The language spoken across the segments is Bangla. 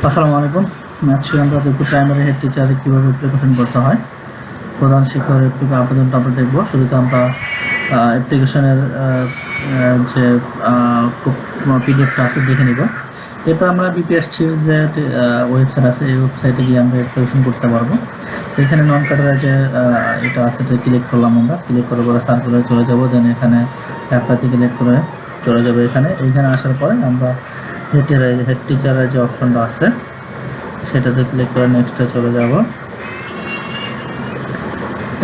আসসালামু আলাইকুম। আজকে আমরা দেখব প্রাইমারি হেড টিচারে কীভাবে অ্যাপ্লিকেশন করতে হয়। প্রধান শিক্ষকের আবেদনটা আমরা দেখব। শুরুতে আমরা অ্যাপ্লিকেশনের যে পিডিএফটা আছে দেখে নিব। এরপর আমরা বিপিএসসির যে ওয়েবসাইট আছে এই ওয়েবসাইটে গিয়ে আমরা অ্যাপ্লিকেশন করতে পারবো। এখানে নন কাটারের যে এটা আছে এটা ক্লিক করলাম, আমরা ক্লিক করার পরে সার্কুলারে চলে যাব। দেন এখানে অ্যাপ্লাইতে ক্লিক করে চলে যাবে। এইখানে আসার পরে আমরা হেড টিচারের যে অপশনটা আছে সেটাতে ক্লিক করে নেক্সটে চলে যাব।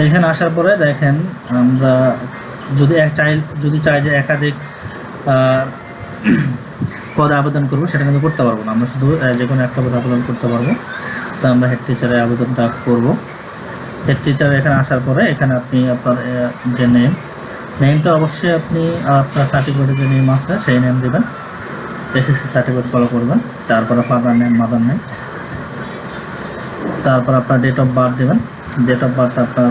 এখানে আসার পরে দেখেন আমরা যদি চাই যে একাধিক পদে আবেদন করবো, সেটা কিন্তু করতে পারবো না। আমরা শুধু যে কোনো একটা পদে আবেদন করতে পারবো। তো আমরা হেড টিচারের আবেদনটা করব। হেড টিচার এখানে আসার পরে এখানে আপনি আপনার যে নেমটা অবশ্যই আপনি আপনার সার্টিফিকেটে যে নেম আছে সেই নেম দেবেন। এসএসসি সার্টিফিকেট ফলো করবেন। তারপরে ফাদার নেম, মাদার নেম, তারপর আপনার ডেট অফ বার্থ দেবেন। ডেট অফ বার্থ আপনার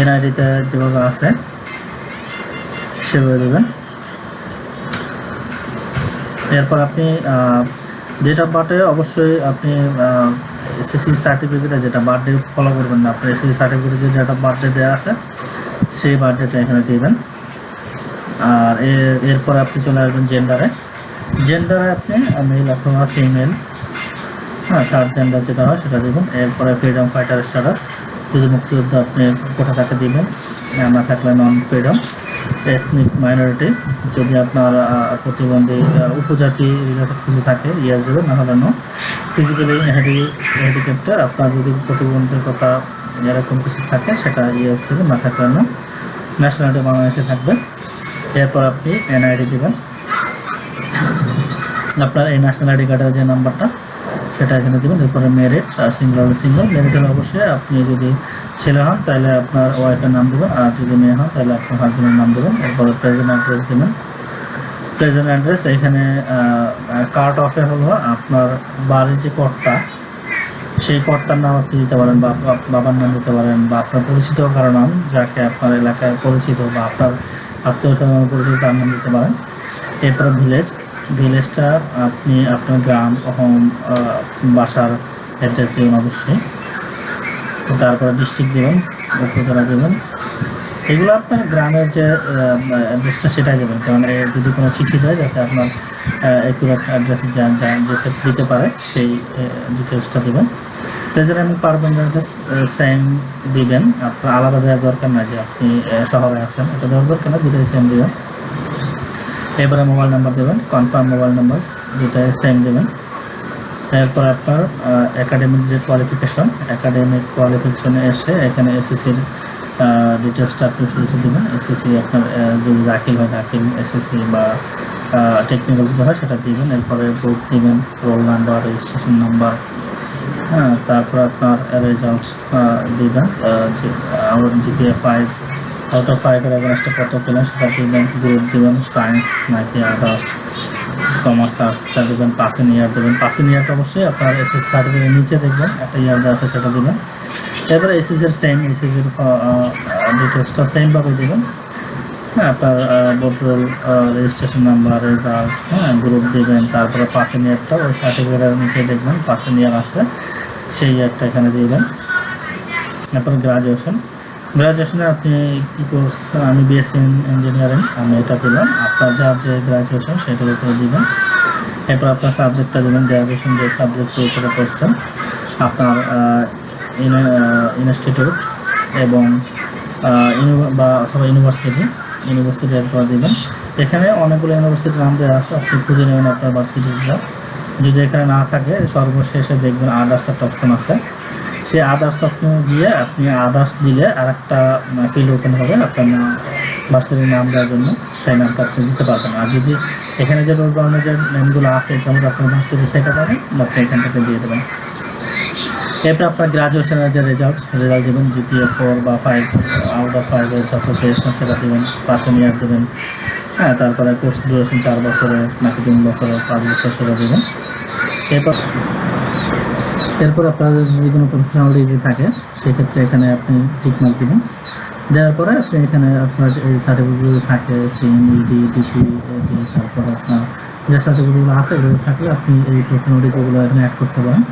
এনআইডিতে যেভাবে আছে সেভাবে দেবেন। এরপর আপনি ডেট অফ বার্থে অবশ্যই আপনি এসএসসি সার্টিফিকেটে যেটা বার্থডে ফলো করবেন না, আপনার এসএসসি সার্টিফিকেটে যে ডেট অফ বার্থডে দেওয়া আছে সেই বার্থডেটা এখানে দেবেন। আর এরপর আপনি চলে আসবেন জেন্ডারে আপনি মেল অথবা ফিমেল, থার্ড জেন্ডার যেটা হয় সেটা দেবেন। এরপরে ফ্রিডম ফাইটার স্ট্যাটাস, যদি মুক্তিযুদ্ধ আপনি কোথা থেকে দেবেন, না থাকলে নন ফ্রিডম। এথনিক মাইনরিটি, যদি আপনার প্রতিবন্ধী উপজাতি রিলেটেড কিছু থাকে ইয়েস দেবেন, না হলে নো। ফিজিক্যালি হ্যান্ডিক্যাপ্টেড, আপনার যদি প্রতিবন্ধকতা এরকম কিছু থাকে সেটা ইয়েস দেবেন, না থাকলে নো। ন্যাশনালিটি বাংলাদেশে থাকবে। এরপর আপনি এনআইডি দেবেন, আপনার এই ন্যাশনাল আইডি কার্ডের যে নাম্বারটা সেটা এখানে দেবেন। এরপরে মেরিট, আর সিঙ্গল মেরিট হলে অবশ্যই আপনি যদি ছেলে হন তাহলে আপনার ওয়াইফের নাম দেবেন, আর যদি মেয়ে হন তাহলে আপনার হাজবেন্ডের নাম দেবেন। এরপরে প্রেজেন্ট অ্যাড্রেস দেবেন। প্রেজেন্ট অ্যাড্রেস এখানে কার্ড অফে হলো আপনার বাড়ির যে কর্তা, সেই কর্তার নাম আপনি দিতে পারেন, বা বাবার নাম দিতে পারেন, বা আপনার পরিচিত কারো নাম, যাকে আপনার এলাকায় পরিচিত বা আপনার আত্মীয় স্বজন পরিচিত তার নাম দিতে পারেন। এরপরে ভিলেজটা আপনি আপনার গ্রাম, হোম, বাসার অ্যাড্রেস দেবেন অবশ্যই। তারপরে ডিস্ট্রিক্ট দেবেন, উপজেলা দেবেন। এগুলো আপনার গ্রামের যে অ্যাড্রেসটা সেটাই দেবেন, কারণ যদি কোনো চিঠি যায় যাতে আপনার একুরেট অ্যাড্রেসে যেতে দিতে পারে সেই ডিটেলসটা দেবেন। প্রেজেন্ট এবং পারমানেন্ট অ্যাড্রেস সেম দিবেন, আপনার আলাদা দেওয়ার দরকার না যে আপনি শহরে আছেন, এটা দেওয়ার দরকার না, দুটোই সেম দেবেন। এরপরে মোবাইল নাম্বার দেবেন, কনফার্ম মোবাইল নাম্বার দুটাই সেম দেবেন। এরপর আপনার একাডেমিক যে কোয়ালিফিকেশনে এসে এখানে এসএসসির ডিটেলসটা আপনি শুরুতে দেবেন। এসএসসি আপনার যদি দাখিল হয় দাখিল, এসএসসি বা টেকনিক্যাল যেটা হয় সেটা দিবেন। এরপরে গ্রুপ দিবেন, রোল নাম্বার, রেজিস্ট্রেশন নাম্বার, তারপর আপনার রেজাল্ট দিবেন, জিপিএ 5 আউট অফ 5 এর এগেনস্টে কত পেলেন সেটা দিবেন। গ্রুপ দিবেন, সায়েন্স নাকি আদার্স, কমার্স, আর্টসটা দেবেন। পাসিং ইয়ার দেবেন। পাসিং ইয়ারটা অবশ্যই আপনার এসএসসি সার্টিফিকেটের নিচে দেখবেন একটা ইয়ার দেওয়া আছে সেটা দেবেন। এরপরে এসএসসির এসএসসির ডিটেলসটা সেমভাবে দেবেন। আপনার board role, registration number, result, group দেবেন। তারপরে পাসিং ইয়ারটা ওই সার্টিফিকেটের নিচে দেখবেন পাসিং ইয়ার আছে, সেই ইয়ারটা এখানে দিবেন। তারপর গ্রাজুয়েশনে আপনি কী কোর্স, আমি বিএসসি ইঞ্জিনিয়ারিং, আমি এটা দিলাম। আপনার যার যে গ্রাজুয়েশন সেটার উপরে দিবেন। এরপর আপনার সাবজেক্টটা দেবেন, গ্রাজুয়েশন যে সাবজেক্টের উপরে করছেন, আপনার ইনস্টিটিউট এবং বা অথবা ইউনিভার্সিটি এরপর দেবেন। এখানে অনেকগুলো ইউনিভার্সিটির নাম দেওয়া আছে, আপনি খুঁজে নেবেন আপনার ভার্সিটিটা। যদি এখানে না থাকে সর্বশেষে দেখবেন আদার্স একটা অপশন আছে, সেই আদার্স অপশনে গিয়ে আপনি আদার্স দিলে আর একটা ফিল্ড ওপেন হবে আপনার ভার্সিটির নাম দেওয়ার জন্য, সেই নামটা আপনি দিতে পারবেন। আর যদি এখানে যে রোল বাউন্ডে যে নেমগুলো আছে যেমন আপনার ভার্সিটি সেটা পাবেন, আপনি এখান থেকে দিয়ে দেবেন। এরপর আপনার গ্রাজুয়েশনের যে রেজাল্ট দেবেন, জিপিএ 4 বা 5 আউট অফ 5 এর যত পেয়েছেন সেটা দেবেন। পাসিং ইয়ার দেবেন। তারপরে কোর্স ডিউরেশন 4 বছরের নাকি 3 বছরের, 5 বছর সেটা দেবেন। এরপর আপনাদের যদি কোনো প্রফেশনাল ডিগ্রি থাকে সেক্ষেত্রে এখানে আপনি টিকমার্ক দেবেন। দেওয়ার পরে আপনি এখানে আপনার এই সার্টিফিকেটগুলো থাকে, সিএমইডি, ডিপি, তারপর আপনার যে সার্টিফিকেটগুলো আছে এগুলো থাকলে আপনি এই প্রফেশনালিটিগুলো এখানে অ্যাড করতে পারেন।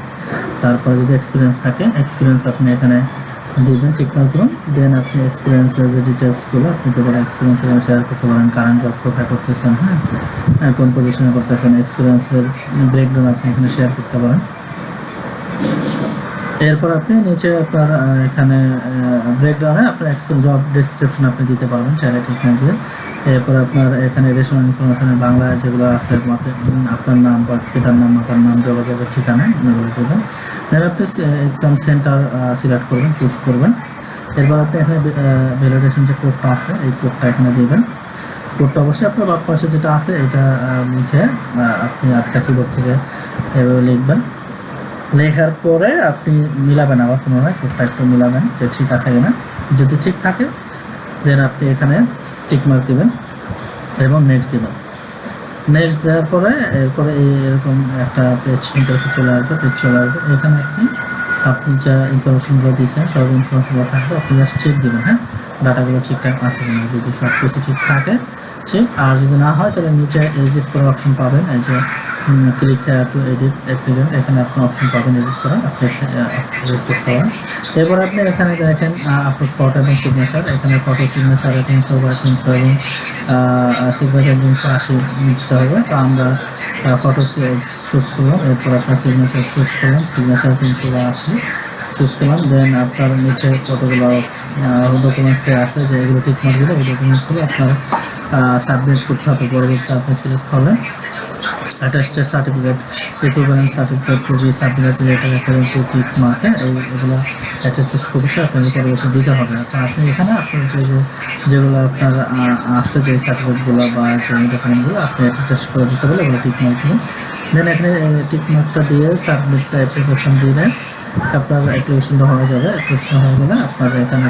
তারপরে যদি এক্সপিরিয়েন্স থাকে, এক্সপিরিয়েন্স আপনি এখানে দিবেন, ঠিক মার্ক দেবেন। দেন আপনি এক্সপিরিয়েন্সের যে ডিটেলসগুলো আপনি দেবেন, এক্সপিরিয়েন্স এখানে শেয়ার করতে পারেন, কারেন্ট জব কোথায় করতেছেন, হ্যাঁ, কোন পজিশনে করতেছেন, এক্সপিরিয়েন্সের ব্রেকডাউন আপনি এখানে শেয়ার করতে পারেন। এরপর আপনি নিচে আপনার এখানে ব্রেকডাউনে আপনার জব ডেসক্রিপশন আপনি দিতে পারবেন চাইলে, ঠিক না দিয়ে। এরপর আপনার এখানে রেশনাল ইনফরমেশনের বাংলা যেগুলো আছে, আপনার নাম বা পিতার নাম, মাতার নাম, যোগাযোগের ঠিকানা, এগুলো দেবেন। দেন আপনি এক্সাম সেন্টার সিলেক্ট করবেন, চুজ করবেন। এরপর আপনি এখানে ভ্যালিডেশন যে কোডটা আছে এই কোডটা এখানে দেবেন। কোডটা অবশ্যই আপনার বাম পাশে যেটা আছে এটা লিখে আপনি আপনার কিবোর্ড থেকে এভাবে লিখবেন। লেখার পরে আপনি মিলাবেন, আবার পুনরায় কোডটা একটু মিলাবেন যে ঠিক আছে কিনা। যদি ঠিক থাকে দেন আপনি এখানে টিক মার্ক দেবেন এবং নেক্সট দেবেন। নেক্সট দেওয়ার পরে এরপরে এরকম একটা পেজ ইন্টারফেস চলে আসবে, পেজ চলে আসবে। এখানে আপনি যা ইনফরমেশনগুলো দিয়েছেন সব ইনফরমেশনগুলো থাকবে, আপনি জাস্ট চেক দেবেন, হ্যাঁ, ডাটাগুলো ঠিকঠাক আছে কিনা। যদি সব কিছু ঠিক থাকে ঠিক, আর যদি না হয় তাহলে নিচে এডিট করার অপশন পাবেন, এই যে click here two edit applicant, এখানে আপনি অপশন পাবেন এডিট করা, আপনি এডিট করতে পারেন। এরপর আপনি এখানে দেখেন আপলোড ফটো এবং সিগনেচার, এখানে ফটো সিগনেচার 300/300 এবং সিগনেচার 380 দিতে হবে। তো আমরা ফটো চুজ করলাম, এরপর আপনার সিগনেচার চুজ করলাম, সিগনেচার 380 চুজ করলাম। দেন আপনার নিচে কতগুলো ডকুমেন্টস আছে যে এগুলো টিক মার্ক দিলে এই ডকুমেন্টসগুলো আপনার সাবমিট করতে হবে। পরবর্তীতে আপনি সিলেক্ট করলেন attested certificate, equivalent certificate, to certificate related according to tick মার্কে এগুলো অ্যাটাস্টেড কপিসে আপনাকে পরবর্তী দিতে হবে। তো আপনি এখানে আপনার যেগুলো আপনার আছে যে সার্টিফিকেটগুলো বা যে ডকুমেন্টগুলো আপনি অ্যাটাস্ট করে দিতে বলে এগুলো টিক মার্ক দিবেন। দেন এখানে টিক মার্কটা দিয়ে সাবমিট দ্য অ্যাপ্লিকেশন দিলে আপনার অ্যাপ্লিকেশনটা হয়ে যাবে। অ্যাপ্লিকেশন হয়ে গেলে আপনার এখানে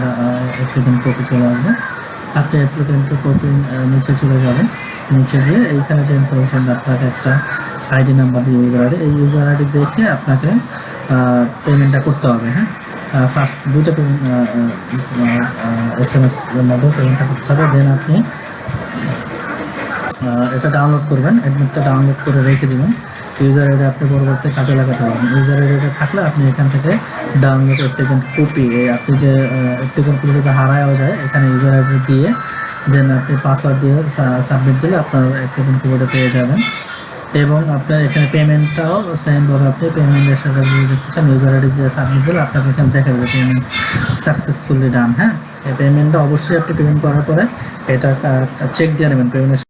অ্যাপ্লিকেশন কপি চলে আসবে। আপনি অ্যাপ্লিকেন্টের কপি নিচে চলে যাবেন, নিচে গিয়ে এইখানে যে ইনফরমেশন আপনাকে একটা আইডি নাম্বার দিয়ে ইউজার আইডি, এই ইউজার আইডি দেখে আপনাকে পেমেন্টটা করতে হবে, হ্যাঁ। ফার্স্ট দুইটা SMS এর মধ্যে পেমেন্টটা করতে হবে। দেন আপনি এটা ডাউনলোড করবেন, অ্যাডমিটটা ডাউনলোড করে রেখে দেবেন। ইউজার আইডি আপনি পরবর্তী কাজে লাগাতে পারবেন। ইউজার আইডিটা থাকলে আপনি এখান থেকে ডাউনলোড অ্যাপ্লিকেন্ট কপি, আপনি যে অ্যাপ্লিকেন্ট কপি যদি হারায়ও যায় এখানে ইউজার আইডি দিয়ে দেন আপনি পাসওয়ার্ড দিয়ে সাবমিট দিলে আপনার অ্যাপ্লিকেন্ট কপিটা পেয়ে যাবেন। এবং আপনার এখানে পেমেন্টটাও সেমভাবে আপনি পেমেন্টের সাথে যদি দেখতে চান ইউজার আইডি দিয়ে সাবমিট দিলে আপনাকে এখানে দেখা যাবে পেমেন্ট সাকসেসফুলি ডান, হ্যাঁ। এই পেমেন্টটা অবশ্যই আপনি পেমেন্ট করার পরে এটা চেক দিয়ে নেবেন পেমেন্টের